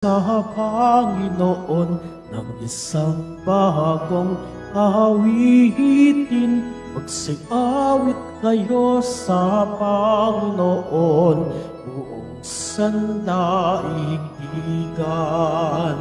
sa Panginoon ng isang bagong awitin. Magsiawit kayo sa Panginoon, buong sandaigdigan.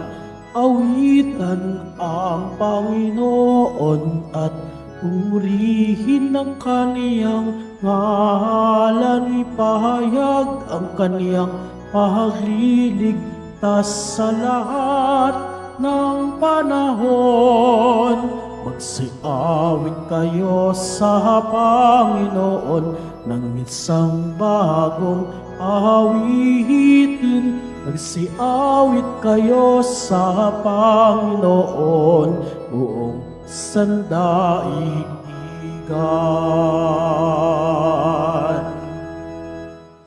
Awitan ang Panginoon at purihin ang kaniyang ngalan. Ipahayag ang kaniyang pagliligtas sa lahat ng panahon. Magsiawit kayo sa Panginoon ng isang bagong awitin. Magsiawit kayo sa Panginoon, buong sandaigdigan.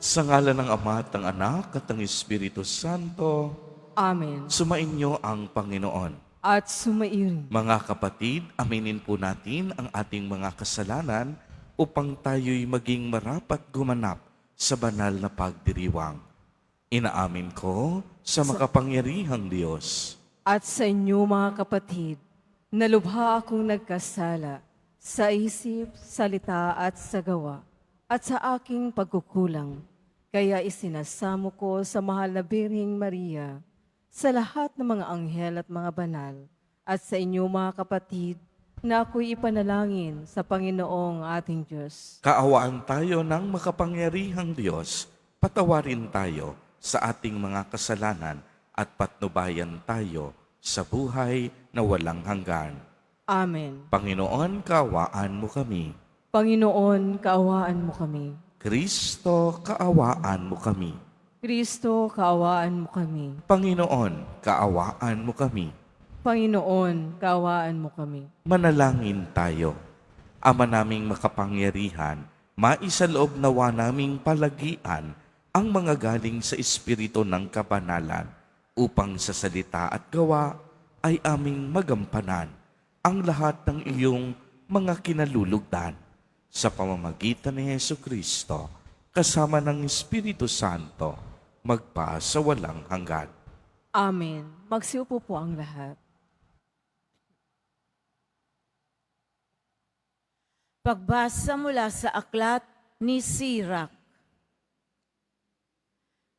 Sa ngalan ng Ama at ng Anak at ng Espiritu Santo, Amen. sumainyo ang Panginoon. At sumairin. Mga kapatid, aminin po natin ang ating mga kasalanan upang tayo'y maging marapat gumanap sa banal na pagdiriwang. Inaamin ko sa makapangyarihang Diyos. At sa inyo mga kapatid, nalubha akong nagkasala sa isip, salita at sa gawa, at sa aking pagkukulang. Kaya isinasamo ko sa mahal na Birheng Maria, sa lahat ng mga anghel at mga banal, at sa inyo mga kapatid, na ako'y ipanalangin sa Panginoong ating Diyos. Kaawaan tayo ng makapangyarihang Diyos, patawarin tayo sa ating mga kasalanan at patnubayan tayo sa buhay na walang hanggan. Amen. Panginoon, kaawaan mo kami. Panginoon, kaawaan mo kami. Kristo, kaawaan mo kami. Kristo, kaawaan mo kami. Panginoon, kaawaan mo kami. Panginoon, kaawaan mo kami. Manalangin tayo. Ama naming makapangyarihan, maisaloob nawa naming palagian ang mga galing sa Espiritu ng Kabanalan upang sa salita at gawa ay aming magampanan ang lahat ng iyong mga kinalulugdan sa pamamagitan ni Jesucristo kasama ng Espiritu Santo magpa sa walang hanggan. Amen. Magsiupo po ang lahat. Pagbasa mula sa aklat ni Sirach.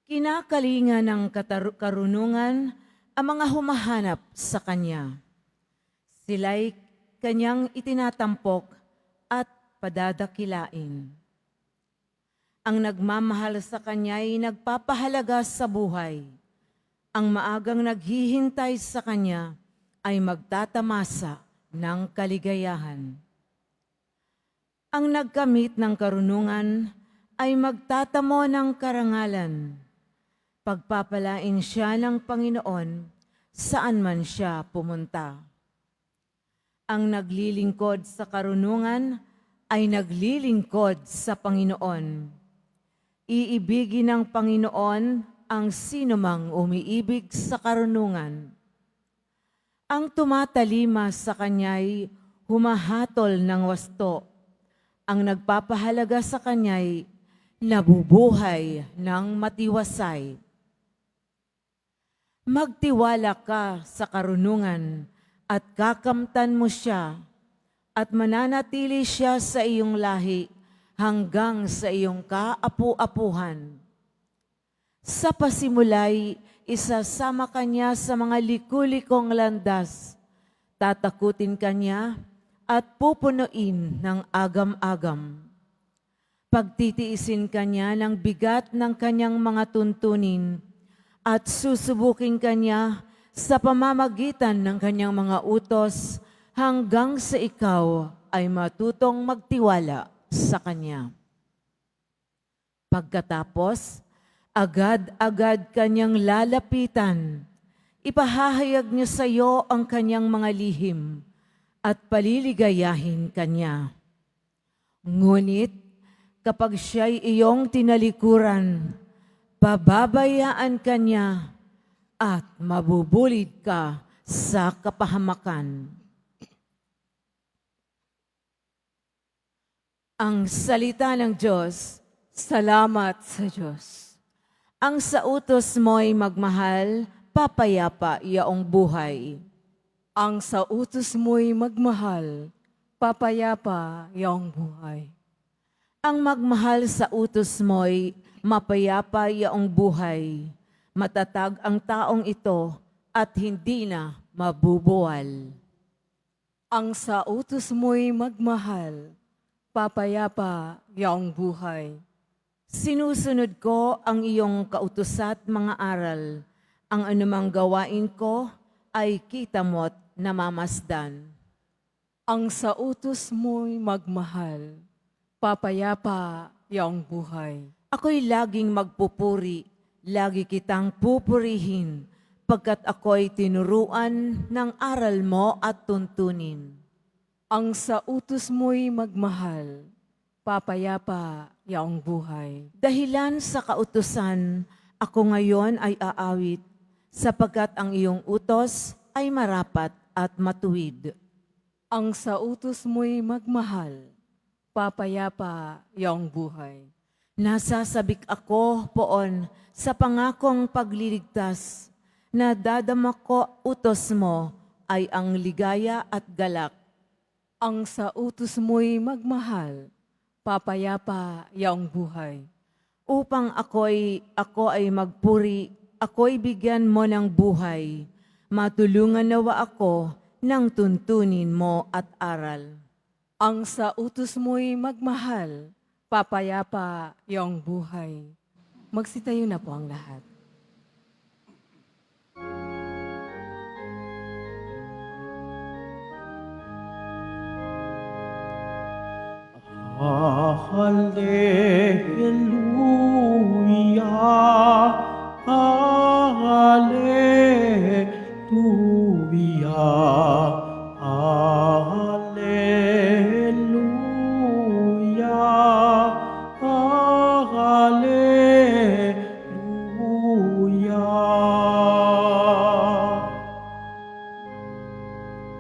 Kinakalinga ng karunungan ang mga humahanap sa kanya. Sila'y kanyang itinatampok at padadakilain. Ang nagmamahal sa kanya'y nagpapahalaga sa buhay. Ang maagang naghihintay sa kanya ay magtatamasa ng kaligayahan. Ang nagkamit ng karunungan ay magtatamo ng karangalan. Pagpapalain siya ng Panginoon saan man siya pumunta. Ang naglilingkod sa karunungan ay naglilingkod sa Panginoon. Iibigin ng Panginoon ang sinumang umiibig sa karunungan. Ang tumatalima sa kanya'y humahatol ng wasto. Ang nagpapahalaga sa kanya'y nabubuhay ng matiwasay. Magtiwala ka sa karunungan at kakamtan mo siya at mananatili siya sa iyong lahi hanggang sa iyong kaapu-apuhan. Sa pasimulay, isasama kanya sa mga likulikong landas. Tatakutin kanya at pupunuin ng agam-agam. Pagtitiisin kanya ng bigat ng kanyang mga tuntunin at susubukin kanya sa pamamagitan ng kanyang mga utos hanggang sa ikaw ay matutong magtiwala sa kanya. Pagkatapos, agad-agad kanyang lalapitan. Ipahahayag niya sa iyo ang kanyang mga lihim at paliligayahin kanya. Ngunit kapag siya'y iyong tinalikuran, pababayaan kanya at mabubulid ka sa kapahamakan. Ang salita ng Diyos. Salamat sa Diyos. Ang sa utos mo'y magmahal papayapa yaong buhay. Ang sa utos mo'y magmahal, papayapa yaong buhay. Ang magmahal sa utos mo'y mapayapa yaong buhay. Matatag ang taong ito at hindi na mabubuwal. Ang sa utos mo'y magmahal, papayapa yaong buhay. Sinusunod ko ang iyong kautusat mga aral. Ang anumang gawain ko ay kita mo't namamasdan. Ang sa utos mo'y magmahal, papayapa yaong buhay. Ako'y laging magpupuri, lagi kitang pupurihin, pagkat ako'y tinuruan ng aral mo at tuntunin. Ang sa utos mo'y magmahal, papayapa yaong buhay. Dahilan sa kautusan, ako ngayon ay aawit, sapagkat ang iyong utos ay marapat at matuwid. Ang sa utos mo'y magmahal, papayapa yaong buhay. Nasasabik ako poon sa pangakong pagliligtas, na dadama ko utos mo ay ang ligaya at galak. Ang sa utos mo'y magmahal, papayapa yaong buhay. Upang ako ay magpuri, ako'y bigyan mo ng buhay. Matulungan nawa ako ng tuntunin mo at aral. Ang sa utos mo'y magmahal, papayapa yaong buhay. Magsitayo na po ang lahat. Hallelujah, Hallelujah, Hallelujah, Hallelujah.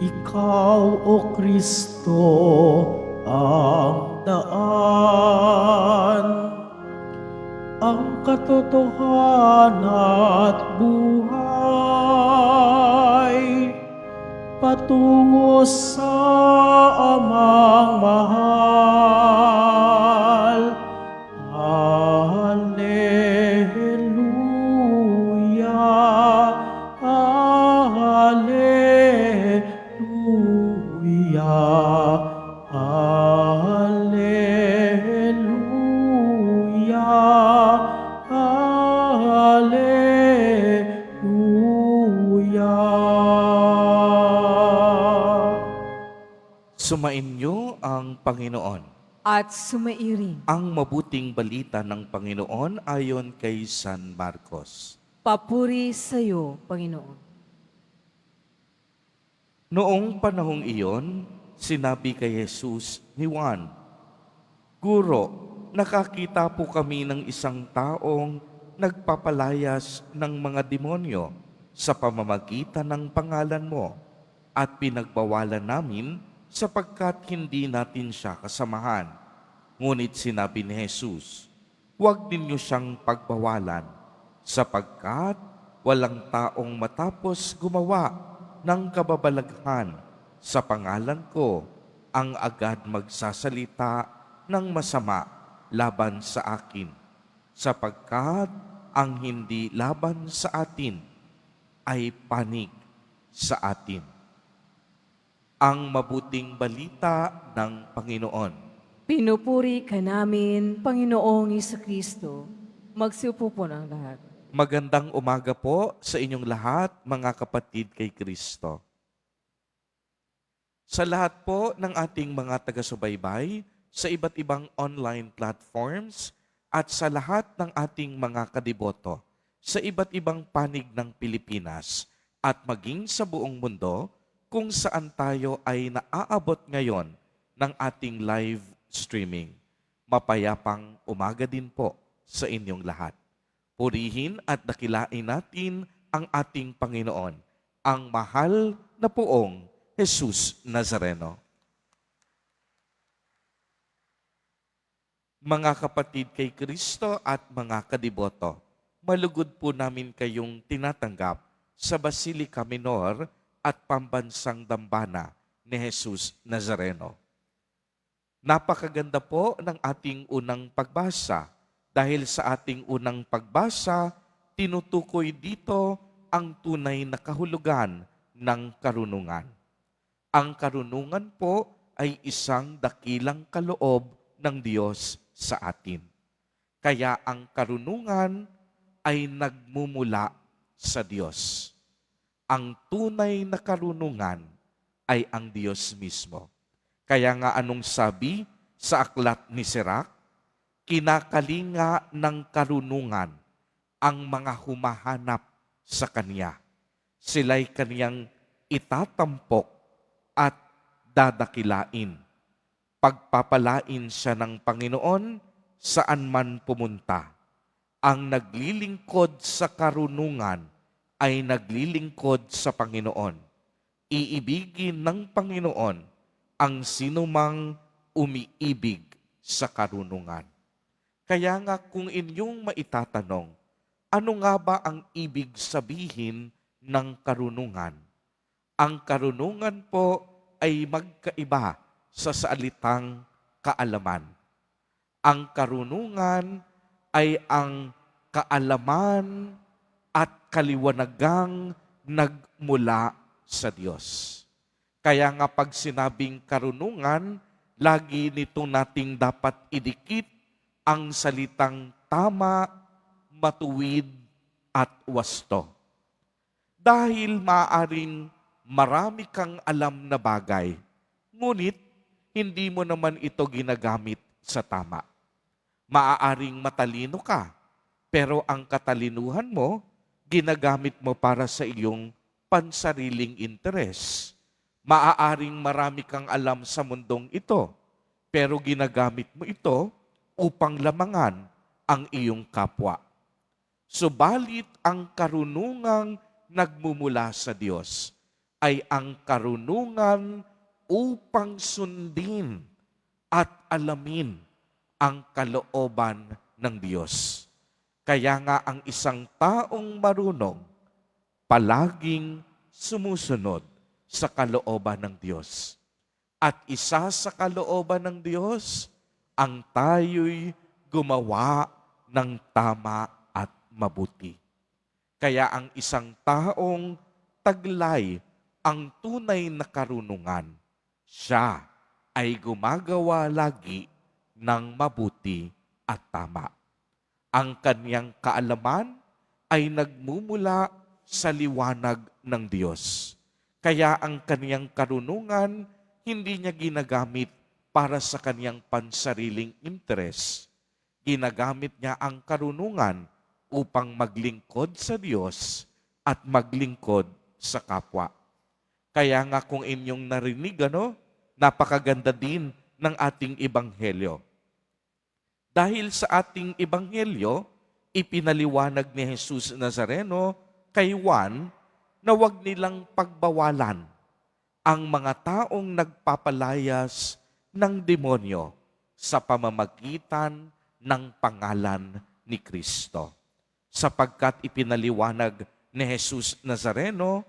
Ikaw, O Kristo, ang daan, ang katotohanan at buhay, patungo sa Amang mahal. Hallelujah, Hallelujah, Hallelujah, Hallelujah. Sumainyo ang Panginoon. At sumairin, Ang mabuting balita ng Panginoon ayon kay San Marcos. papuri sa iyo, Panginoon. Noong panahong iyon, sinabi kay Jesus ni Juan, Guro, nakakita po kami ng isang taong nagpapalayas ng mga demonyo sa pamamagitan ng pangalan mo at pinagbawalan namin sapagkat hindi natin siya kasamahan. Ngunit sinabi ni Jesus, huwag ninyo siyang pagbawalan sapagkat walang taong matapos gumawa ng kababalaghan sa pangalan ko ang agad magsasalita ng masama laban sa akin, sapagkat ang hindi laban sa atin ay panig sa atin. Ang mabuting balita ng Panginoon. Pinupuri ka namin, Panginoong Kristo. Magsiupo po ng lahat. Magandang umaga po sa inyong lahat, mga kapatid kay Kristo. Sa lahat po ng ating mga taga-subaybay, sa iba't ibang online platforms, at sa lahat ng ating mga kadiboto, sa iba't ibang panig ng Pilipinas, at maging sa buong mundo, kung saan tayo ay naaabot ngayon ng ating live streaming. Mapayapang umaga din po sa inyong lahat. Purihin at dakilain natin ang ating Panginoon, ang mahal na Poong Jesus Nazareno. Mga kapatid kay Kristo at mga kadiboto, malugod po namin kayong tinatanggap sa Basilica Minor at Pambansang Dambana ni Jesus Nazareno. Napakaganda po ng ating unang pagbasa. Dahil sa ating unang pagbasa, tinutukoy dito ang tunay na kahulugan ng karunungan. Ang karunungan po ay isang dakilang kaloob ng Diyos sa atin. Kaya ang karunungan ay nagmumula sa Diyos. Ang tunay na karunungan ay ang Diyos mismo. Kaya nga anong sabi sa aklat ni Sirach? Kinakalinga ng karunungan ang mga humahanap sa Kanya. Sila'y Kaniyang itatampok at dadakilain. Pagpapalain siya ng Panginoon saan man pumunta. Ang naglilingkod sa karunungan ay naglilingkod sa Panginoon. Iibigin ng Panginoon ang sinumang umiibig sa karunungan. Kaya nga kung inyong maitatanong, ano nga ba ang ibig sabihin ng karunungan? Ang karunungan po ay magkaiba sa salitang kaalaman. Ang karunungan ay ang kaalaman at kaliwanagang nagmula sa Diyos. Kaya nga pag sinabing karunungan, lagi nito nating dapat idikit ang salitang tama, matuwid, at wasto. Dahil maaaring marami kang alam na bagay, ngunit hindi mo naman ito ginagamit sa tama. Maaaring matalino ka, pero ang katalinuhan mo, ginagamit mo para sa iyong pansariling interes. Maaaring marami kang alam sa mundong ito, pero ginagamit mo ito upang lamangan ang iyong kapwa. Subalit ang karunungang nagmumula sa Diyos ay ang karunungan upang sundin at alamin ang kalooban ng Diyos. Kaya nga ang isang taong marunong palaging sumusunod sa kalooban ng Diyos. At isa sa kalooban ng Diyos, ang tayo'y gumawa ng tama at mabuti. Kaya ang isang taong taglay ang tunay na karunungan, siya ay gumagawa lagi ng mabuti at tama. Ang kanyang kaalaman ay nagmumula sa liwanag ng Diyos. Kaya ang kanyang karunungan hindi niya ginagamit para sa kanyang pansariling interes. Ginagamit niya ang karunungan upang maglingkod sa Diyos at maglingkod sa kapwa. Kaya nga kung inyong narinig, napakaganda din ng ating ebanghelyo. Dahil sa ating ebanghelyo, ipinaliwanag ni Jesus Nazareno kay Juan na huwag nilang pagbawalan ang mga taong nagpapalayas ng demonyo sa pamamagitan ng pangalan ni Kristo. Sapagkat ipinaliwanag ni Jesus Nazareno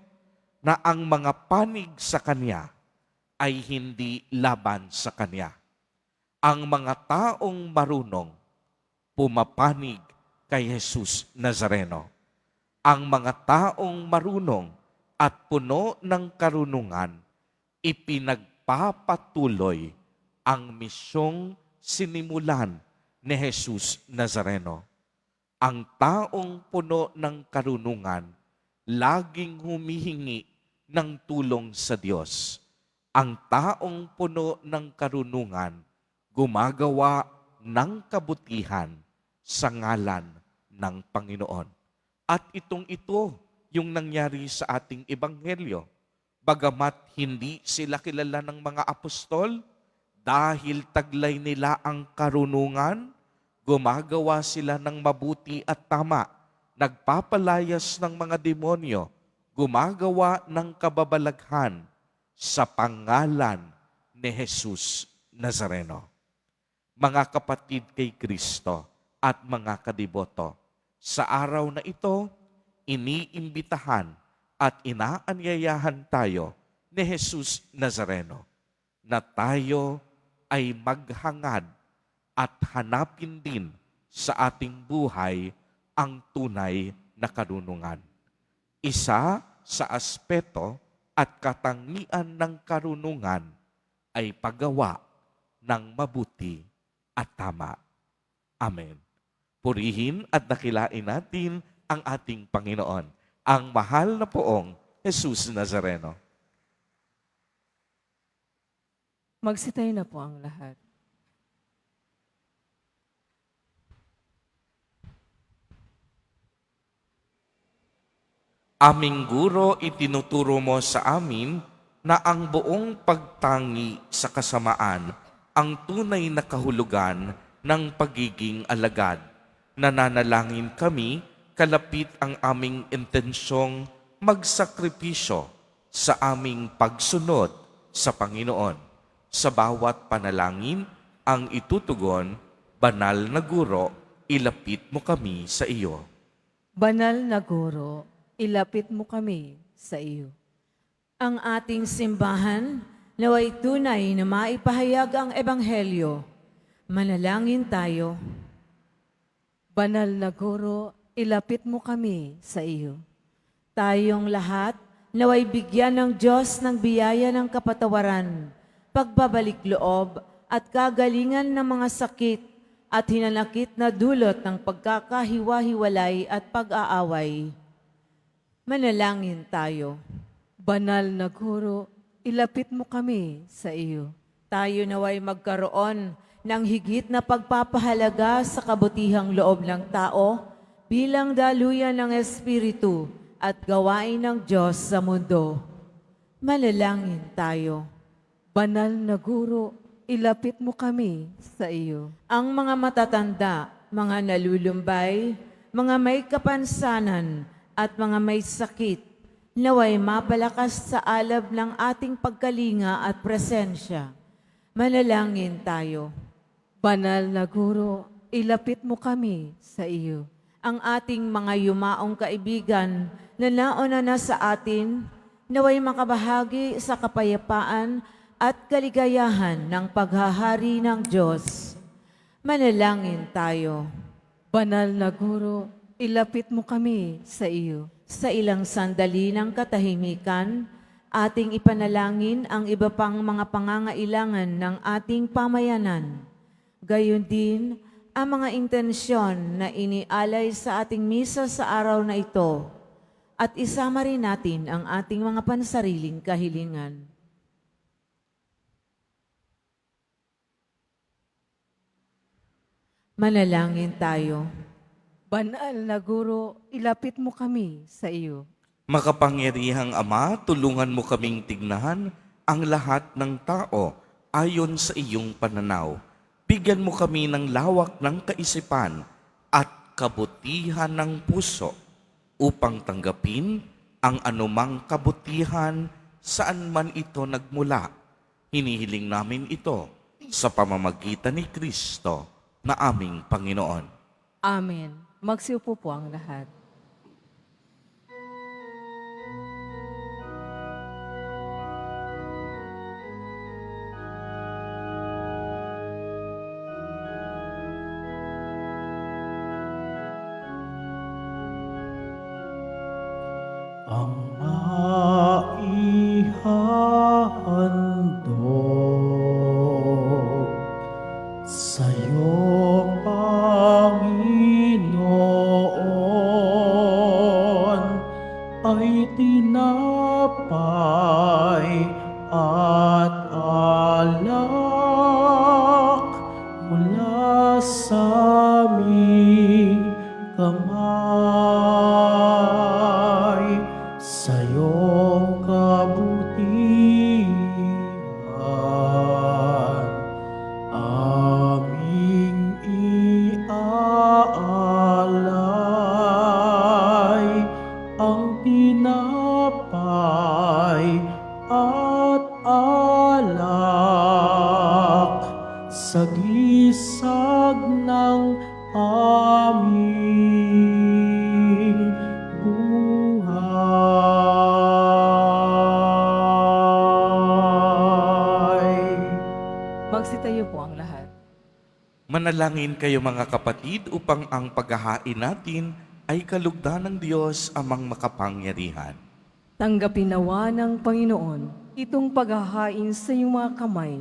na ang mga panig sa Kanya ay hindi laban sa Kanya. Ang mga taong marunong pumapanig kay Jesus Nazareno. Ang mga taong marunong at puno ng karunungan ipinagpapatuloy ang misyong sinimulan ni Jesus Nazareno. Ang taong puno ng karunungan, laging humihingi ng tulong sa Diyos. Ang taong puno ng karunungan, gumagawa ng kabutihan sa ngalan ng Panginoon. At ito yung nangyari sa ating ebanghelyo. Bagamat hindi sila kilala ng mga apostol, dahil taglay nila ang karunungan, gumagawa sila ng mabuti at tama, nagpapalayas ng mga demonyo, gumagawa ng kababalaghan sa pangalan ni Jesus Nazareno. Mga kapatid kay Kristo at mga kadiboto, sa araw na ito, iniimbitahan at inaanyayahan tayo ni Jesus Nazareno na tayo ay maghangad at hanapin din sa ating buhay ang tunay na karunungan. Isa sa aspeto at katangian ng karunungan ay paggawa ng mabuti at tama. Amen. Purihin at dakilain natin ang ating Panginoon, ang mahal na poong Jesus Nazareno. Magsitayo na po ang lahat. Aming guro, itinuturo mo sa amin na ang buong pagtangi sa kasamaan ang tunay na kahulugan ng pagiging alagad. Nananalangin kami, kalapit ang aming intensyong magsakripisyo sa aming pagsunod sa Panginoon. Sa bawat panalangin ang itutugon, banal na guro, ilapit mo kami sa iyo. Banal na Guro, ilapit mo kami sa iyo. Ang ating simbahan naway tunay na maipahayag ang Ebanghelyo. Manalangin tayo. Banal na Guro, ilapit mo kami sa iyo. Tayong lahat naway bigyan ng Diyos ng biyaya ng kapatawaran, pagbabalik loob at kagalingan ng mga sakit at hinanakit na dulot ng pagkakahiwa-hiwalay at pag-aaway. Manalangin tayo. Banal na Guro, ilapit mo kami sa iyo. Tayo naway magkaroon ng higit na pagpapahalaga sa kabutihang loob ng tao bilang daluyan ng Espiritu at gawain ng Diyos sa mundo. Manalangin tayo. Banal na Guro, ilapit mo kami sa iyo. Ang mga matatanda, mga nalulumbay, mga may kapansanan at mga may sakit, naway mapalakas sa alab ng ating pagkalinga at presensya. Manalangin tayo. Banal na Guro, ilapit mo kami sa iyo. Ang ating mga yumaong kaibigan na nauna na sa atin, naway makabahagi sa kapayapaan at kaligayahan ng paghahari ng Diyos. Manalangin tayo. Banal na Guro, ilapit mo kami sa iyo. Sa ilang sandali ng katahimikan, ating ipanalangin ang iba pang mga pangangailangan ng ating pamayanan. Gayon din, ang mga intensyon na inialay sa ating misa sa araw na ito at isama rin natin ang ating mga pansariling kahilingan. Manalangin tayo. Banal na Guro, ilapit mo kami sa iyo. Makapangyarihang Ama, tulungan mo kaming tignan ang lahat ng tao ayon sa iyong pananaw. Bigyan mo kami ng lawak ng kaisipan at kabutihan ng puso upang tanggapin ang anumang kabutihan saan man ito nagmula. Hinihiling namin ito sa pamamagitan ni Kristo na aming Panginoon. Amen. Magsiupo po ang lahat. Ang maihahandog sa'yo, Panginoon, ay tinapay at alak mula sa aming kamay. Sa'yong kabutihan aming iaalay ang tinapay at alak sa gisag ng aming buhay. Manalangin kayo mga kapatid upang ang paghahain natin ay kalugdan ng Diyos amang makapangyarihan. Tanggapin nawa ng Panginoon itong paghahain sa iyong mga kamay,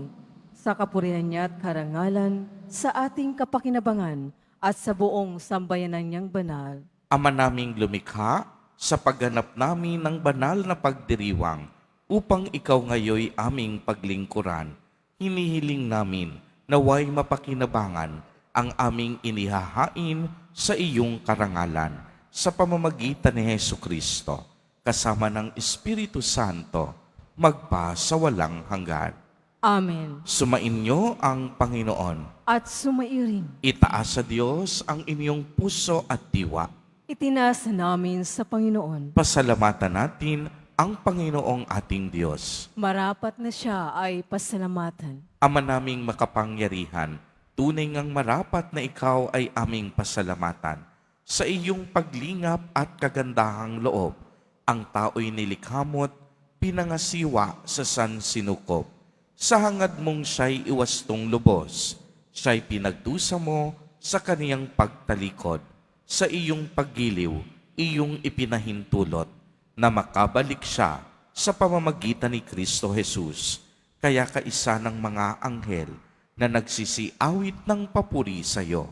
sa kapurihan niya at karangalan, sa ating kapakinabangan at sa buong sambayanan niyang banal. Ama naming lumikha, sa pagganap namin ng banal na pagdiriwang, upang ikaw ngayoy aming paglingkuran, hinihiling namin naway mapakinabangan ang aming inihahain sa iyong karangalan sa pamamagitan ni Hesu Kristo, kasama ng Espiritu Santo, magpa sa walang hanggan. Amen. Sumainyo ang Panginoon. At sumairin, Itaas sa Diyos ang inyong puso at diwa. itinasa namin sa Panginoon. Pasalamatan natin ang Panginoong ating Diyos. Marapat na siya ay pasalamatan. Ama naming makapangyarihan, tunay ngang marapat na ikaw ay aming pasalamatan. Sa iyong paglingap at kagandahang loob, ang tao'y nilikhamot, pinangasiwa sa sansinukob. Sa hangad mong siya'y iwastong lubos, siya'y pinagdusa mo sa kaniyang pagtalikod. Sa iyong paggiliw, iyong ipinahintulot, na makabalik siya sa pamamagitan ni Kristo Jesus. Kaya kaisa ng mga anghel na nagsisiawit ng papuri sa iyo,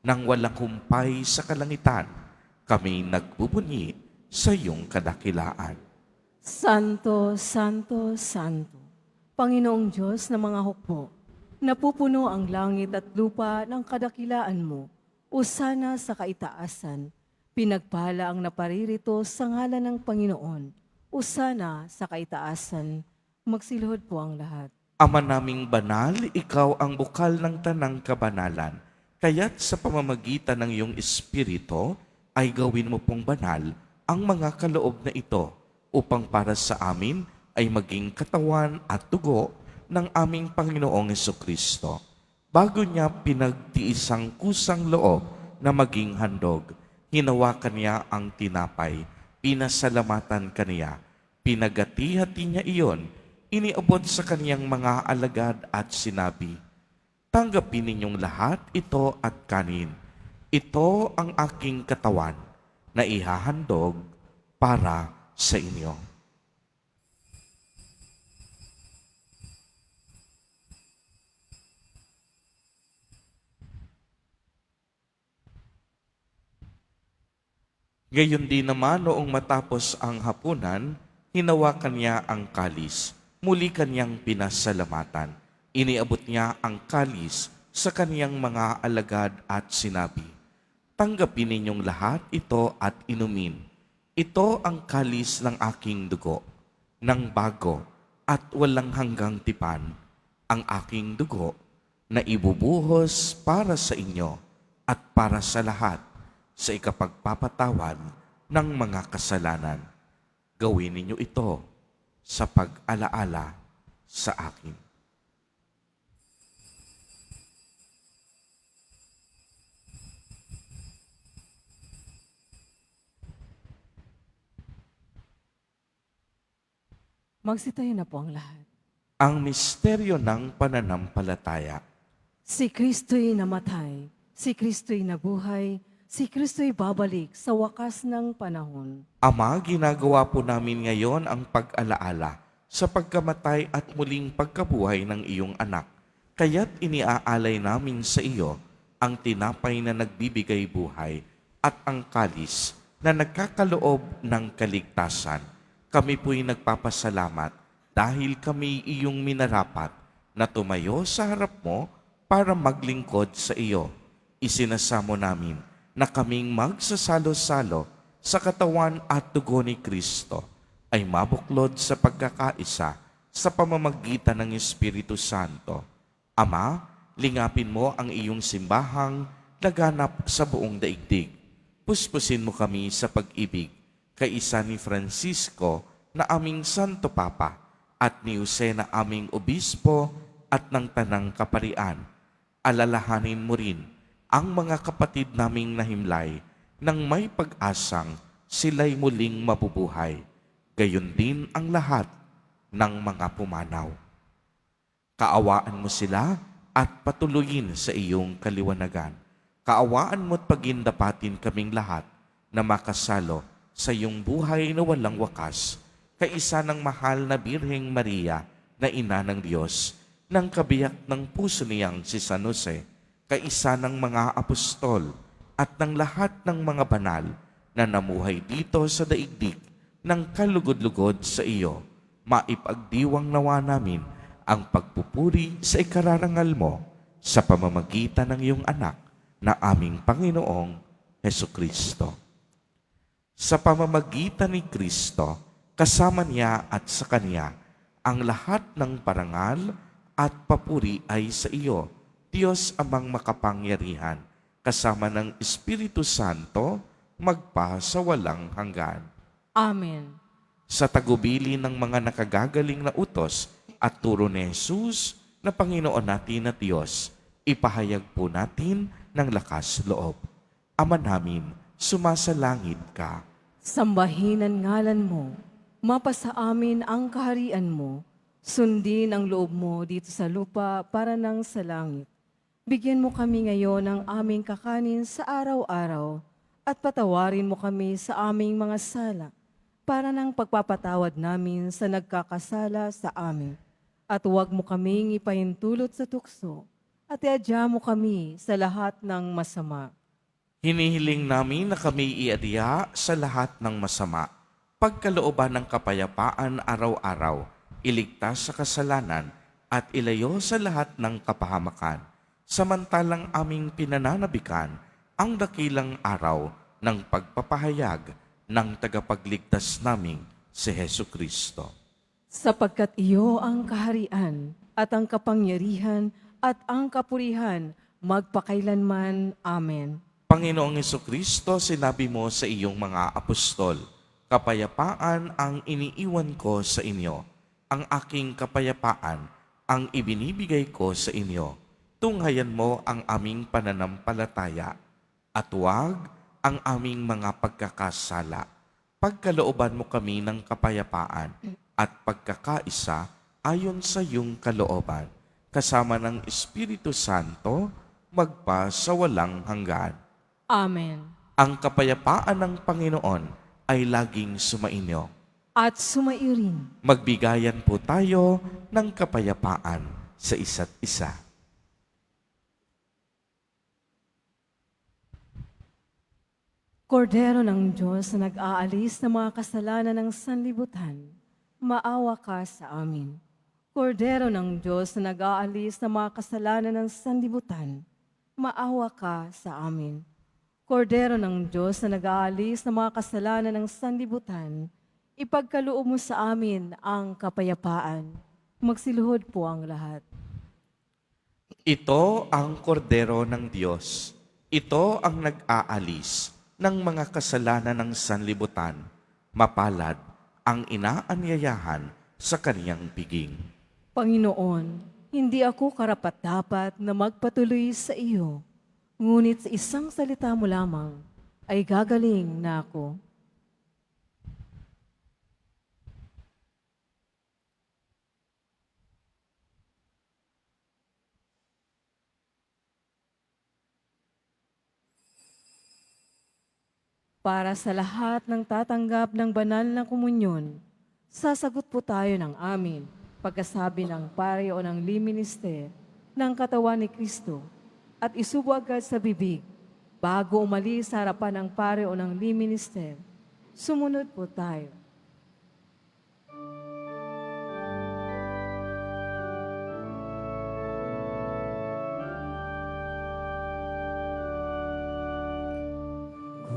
nang walang humpay sa kalangitan, kami nagbubunyi sa iyong kadakilaan. Santo, Santo, Santo, Panginoong Diyos ng mga hukbo, napupuno ang langit at lupa ng kadakilaan mo, usana sa kaitaasan. Pinagpala ang naparirito sa ngalan ng Panginoon, usana sa kaitaasan. Magsiluhod po ang lahat. Ama naming banal, ikaw ang bukal ng tanang kabanalan. Kaya't sa pamamagitan ng iyong Espiritu, ay gawin mo pong banal ang mga kaloob na ito, upang para sa amin ay maging katawan at dugo ng aming Panginoong Jesucristo. Bago niya pinagtiisang kusang loob na maging handog, hinawakan niya ang tinapay, pinasalamatan kaniya, pinagati-hati niya iyon, iniabot sa kaniyang mga alagad at sinabi, tanggapin ninyong lahat ito at kanin. Ito ang aking katawan na ihahandog para sa inyo. Gayon din naman noong matapos ang hapunan, hinawakan niya ang kalis. Muli kanyang pinasalamatan. Iniabot niya ang kalis sa kaniyang mga alagad at sinabi, tanggapin ninyong lahat ito at inumin. Ito ang kalis ng aking dugo, ng bago at walang hanggang tipan, ang aking dugo na ibubuhos para sa inyo at para sa lahat sa ikapagpapatawad ng mga kasalanan. Gawin ninyo ito sa pag-alaala sa akin. Magsitayo na po ang lahat. Ang misteryo ng pananampalataya. Si Kristo'y namatay, si Kristo'y nabuhay, si Kristo'y babalik sa wakas ng panahon. Ama, ginagawa po namin ngayon ang pag-alaala sa pagkamatay at muling pagkabuhay ng iyong anak. Kaya't iniaalay namin sa iyo ang tinapay na nagbibigay buhay at ang kalis na nagkakaloob ng kaligtasan. Kami po'y nagpapasalamat dahil kami iyong minarapat na tumayo sa harap mo para maglingkod sa iyo. Isinasamo namin na kaming magsasalo-salo sa katawan at dugo ni Kristo ay mabuklod sa pagkakaisa sa pamamagitan ng Espiritu Santo. Ama, lingapin mo ang iyong simbahang laganap sa buong daigdig. Puspusin mo kami sa pag-ibig kaisa ni Francisco na aming Santo Papa at ni Jose na aming Obispo at ng Tanang Kaparian. Alalahanin mo rin ang mga kapatid naming nahimlay nang may pag-asang sila'y muling mabubuhay. Gayon din ang lahat ng mga pumanaw. Kaawaan mo sila at patuloyin sa iyong kaliwanagan. Kaawaan mo't pagindapatin kaming lahat na makasalo sa iyong buhay na walang wakas, kaisa ng mahal na Birheng Maria na ina ng Diyos, ng kabiyak ng puso niyang si San Jose, kaisa ng mga apostol at ng lahat ng mga banal na namuhay dito sa daigdig ng kalugod-lugod sa iyo. Maipagdiwang nawa namin ang pagpupuri sa ikararangal mo sa pamamagitan ng iyong anak na aming Panginoong Hesukristo. Sa pamamagitan ni Kristo, kasama niya at sa Kanya, ang lahat ng parangal at papuri ay sa iyo, Diyos amang makapangyarihan, kasama ng Espiritu Santo, magpa sa walang hanggan. Amen. Sa tagubili ng mga nakagagaling na utos at turo ni Jesus na Panginoon natin at Diyos, ipahayag po natin ng lakas loob. Ama namin, sumasalangit ka. Sambahin ang ngalan mo, mapasa amin ang kaharian mo, sundin ang loob mo dito sa lupa para nang sa langit. Bigyan mo kami ngayon ng aming kakanin sa araw-araw at patawarin mo kami sa aming mga sala para nang pagpapatawad namin sa nagkakasala sa amin. At huwag mo kaming ipahintulot sa tukso at iadya mo kami sa lahat ng masama. Hinihiling namin na kami iadya sa lahat ng masama, pagkalooban ng kapayapaan araw-araw, iligtas sa kasalanan at ilayo sa lahat ng kapahamakan, samantalang aming pinananabikan ang dakilang araw ng pagpapahayag ng tagapagligtas naming si Hesukristo. Sapagkat iyo ang kaharian at ang kapangyarihan at ang kapurihan magpakailanman. Amen. Panginoong Hesukristo, sinabi mo sa iyong mga apostol, kapayapaan ang iniiwan ko sa inyo, ang aking kapayapaan ang ibinibigay ko sa inyo. Tunghayan mo ang aming pananampalataya at huwag ang aming mga pagkakasala. Pagkalooban mo kami ng kapayapaan at pagkakaisa ayon sa iyong kalooban, kasama ng Espiritu Santo, magpa sa walang hanggan. Amen. Ang kapayapaan ng Panginoon ay laging sumainyo. At sumairin. Magbigayan po tayo ng kapayapaan sa isa't isa. Kordero ng Diyos na nag-aalis ng mga kasalanan ng sanlibutan, maawa ka sa amin. Kordero ng Diyos na nag-aalis ng mga kasalanan ng sanlibutan, maawa ka sa amin. Kordero ng Diyos na nag-aalis ng mga kasalanan ng sanlibutan, ipagkaloob mo sa amin ang kapayapaan. Magsiluhod po ang lahat. Ito ang kordero ng Diyos. Ito ang nag-aalis ng mga kasalanan ng sanlibutan. Mapalad ang inaanyayahan sa kaniyang piging. Panginoon, hindi ako karapat-dapat na magpatuloy sa iyo, ngunit sa isang salita mo lamang ay gagaling na ako. Para sa lahat ng tatanggap ng banal na komunyon, sasagot po tayo ng amin pagkasabi ng pare o ng liminister ng katawan ni Kristo at isubo agad sa bibig bago umalis sa harapan ng pare o ng liminister. Sumunod po tayo.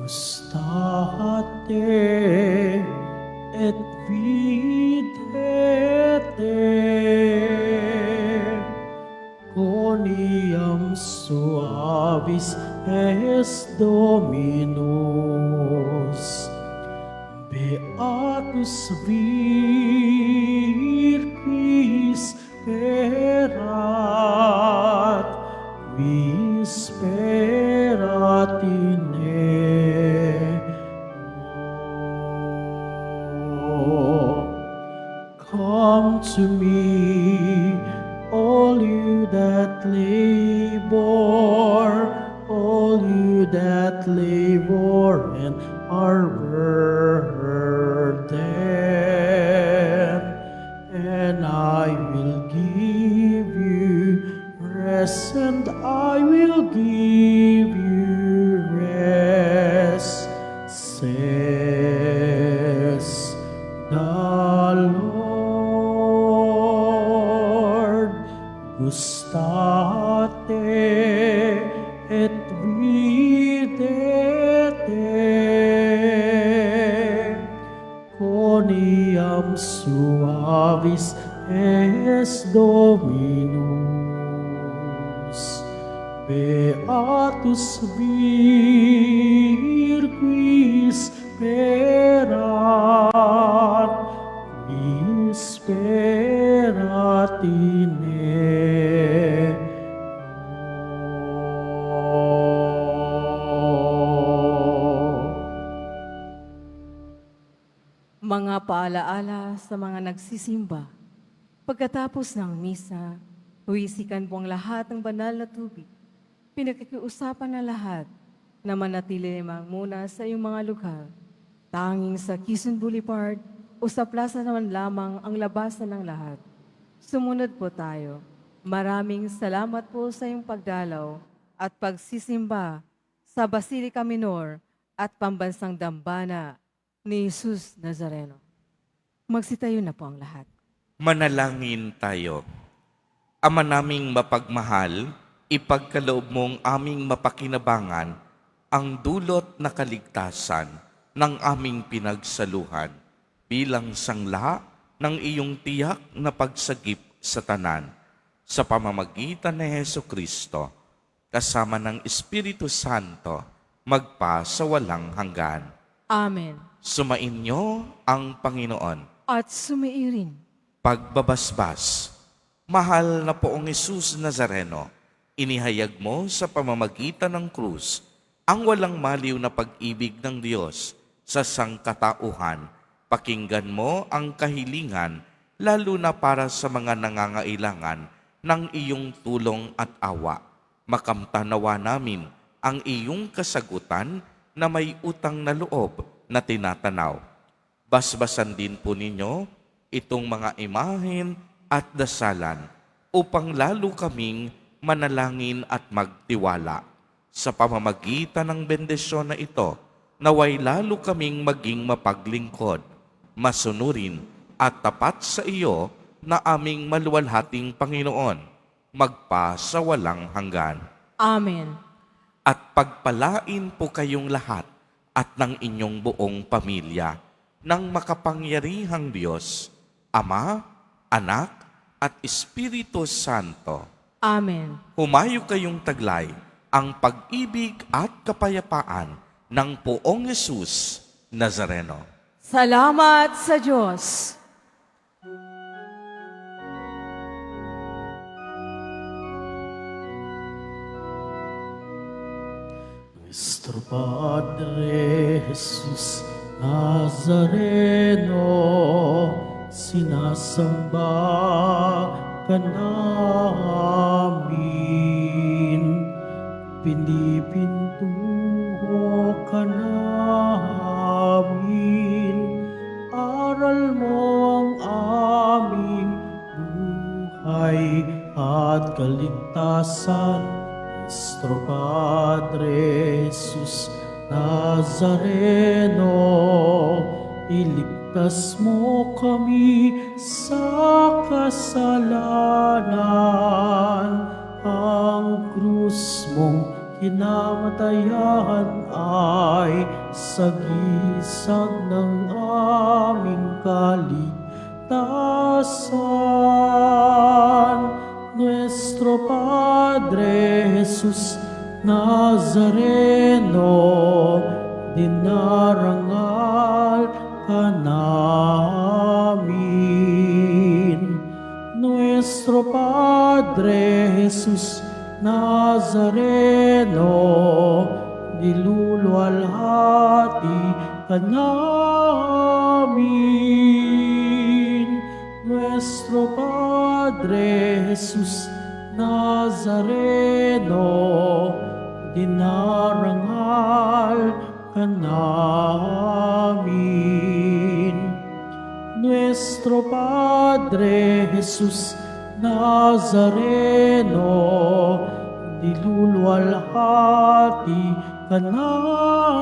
Gustate et videte coniam suavis est Dominus. Beatus virgis sperat, vis sperat in Come to me, all you that labor, all you that labor and are burdened, and I will give you rest, and I will give you rest, says the Lord. Gustate et videte, coniam suavis es Dominus. Beatus vir qui sperat, qui sperat in Mga paalaala sa mga nagsisimba. Pagkatapos ng misa, huwisikan po ang lahat ng banal na tubig. Pinakikiusapan na lahat na manatili lamang muna sa iyong mga lugar. Tanging sa Quezon Boulevard o sa plaza naman lamang ang labasan ng lahat. Sumunod po tayo. Maraming salamat po sa iyong pagdalaw at pagsisimba sa Basilica Minor at Pambansang Dambana ni Jesus Nazareno. Magsitayo na po ang lahat. Manalangin tayo. Ama naming mapagmahal, ipagkaloob mong aming mapakinabangan ang dulot na kaligtasan ng aming pinagsaluhan bilang sangla ng iyong tiyak na pagsagip sa tanan sa pamamagitan ni Hesukristo kasama ng Espiritu Santo magpa sa walang hanggan. Amen. Sumainyo ang Panginoon. At sumairin. Pagbabasbas, mahal na poong Jesus Nazareno, inihayag mo sa pamamagitan ng krus ang walang maliw na pag-ibig ng Diyos sa sangkatauhan. Pakinggan mo ang kahilingan, lalo na para sa mga nangangailangan ng iyong tulong at awa. Makamtanawa namin ang iyong kasagutan na may utang na loob na tinatanaw. Basbasan din po ninyo itong mga imahen at dasalan upang lalo kaming manalangin at magtiwala. Sa pamamagitan ng bendisyon na ito, naway lalo kaming maging mapaglingkod, masunurin at tapat sa iyo na aming maluwalhating Panginoon, magpa sa walang hanggan. Amen. At pagpalain po kayong lahat at ng inyong buong pamilya ng makapangyarihang Diyos, Ama, Anak, at Espiritu Santo. Amen. Humayo kayong taglay ang pag-ibig at kapayapaan ng poong Jesus Nazareno. Salamat sa Diyos. Nuestro Padre Jesus Nazareno, sinasamba ka namin, pinipintuho ka namin, aral mo ang aming buhay at kaligtasan. Nuestro Padre Jesus Nazareno, iligtas mo kami sa kasalanan. Ang krus mong kinamatayan ay sagisag ng aming kaligtasan. Nuestro Padre Jesus Nazareno, dinarangal ka namin. Nuestro Padre Jesus Nazareno, niluluwalhati ka namin. Nuestro Padre Jesus Nazareno, dinarangal ka namin. Nuestro Padre Jesus Nazareno, diluluwalhati ka namin.